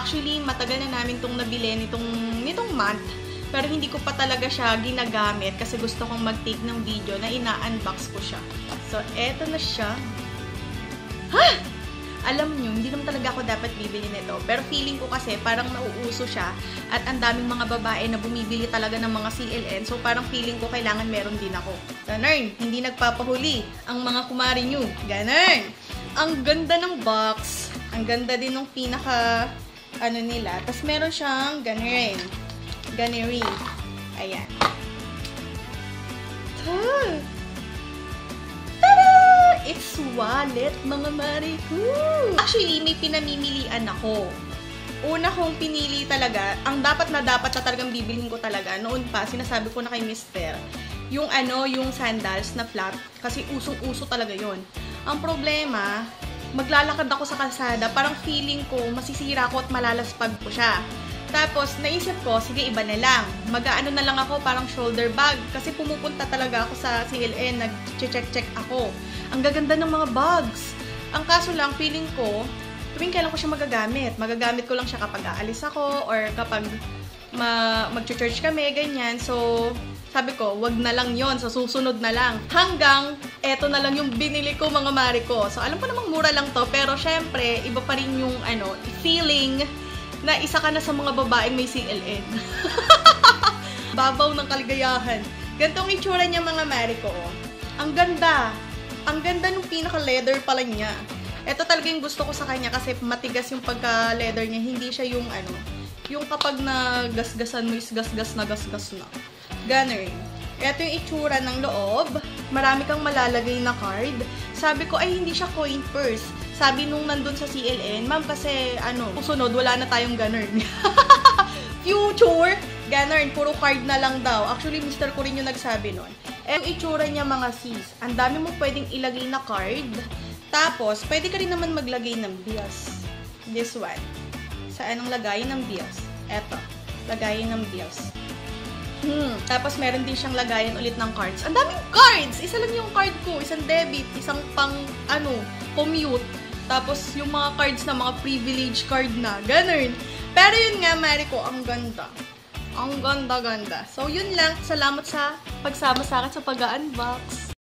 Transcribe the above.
Actually, matagal na namin itong nabili nitong month. Pero hindi ko pa talaga siya ginagamit kasi gusto kong mag-take ng video na ina-unbox ko siya. So, eto na siya. Ha! Alam nyo, hindi naman talaga ako dapat bibili nito. Pero feeling ko kasi parang nauuso siya at ang daming mga babae na bumibili talaga ng mga CLN. So, parang feeling ko kailangan meron din ako. Ganun, hindi nagpapahuli ang mga kumari nyo. Ganun! Ang ganda ng box. Ang ganda din ng pinaka, nila. Tapos meron siyang ganun. Ganeri. Ayan. Tada! It's wallet, mga mariku. Actually, may pinamimilian ako. Una kong pinili talaga, ang dapat na talagang bibilhin ko talaga, noon pa, sinasabi ko na kay Mister, yung yung sandals na flat, kasi usong-uso talaga yon. Ang problema, maglalakad ako sa kalsada, parang feeling ko, masisira ko at malalaspag ko siya. Tapos, naisip ko, sige, iba na lang. Mag-aano na lang ako, parang shoulder bag. Kasi pumupunta talaga ako sa CLN, nag-check ako. Ang gaganda ng mga bags. Ang kaso lang, feeling ko, tuwing kailan ko siya magagamit. Magagamit ko lang siya kapag aalis ako, or kapag mag-church kami, ganyan. So, sabi ko, wag na lang yon, sa susunod na lang. Hanggang, eto na lang yung binili ko, mga mari ko. So, alam ko namang mura lang to, pero syempre, iba pa rin yung, feeling na isa ka na sa mga babaeng may CLN. Babaw ng kaligayahan. Ganitong itsura niya, mga mari ko. Ang ganda. Ang ganda nung pinaka-leather pala niya. Ito talaga yung gusto ko sa kanya kasi matigas yung pagka-leather niya. Hindi siya yung yung kapag nagasgasan mo is gasgas na. Ganun. Ito yung itsura ng loob. Marami kang malalagay na card. Sabi ko, ay hindi siya coin purse. Sabi nung nandun sa CLN, ma'am, kasi susunod, wala na tayong ganun. Future, ganun, puro card na lang daw. Actually, Mr. ko rin yung nagsabi nun. Yung itsura niya, mga sis, ang dami mo pwedeng ilagay na card. Tapos, pwede ka rin naman maglagay ng bills. This one. Saan ang lagayin ng bills? Eto, lagayin ng bills. Tapos, meron din siyang lagayan ulit ng cards. Ang daming cards! Isa lang yung card ko. Isang debit, isang pang, commute. Tapos, yung mga cards na mga privilege card na. Ganun. Pero yun nga, Mariko, ang ganda. Ang ganda-ganda. So, yun lang. Salamat sa pagsama sa akin sa pag-unbox.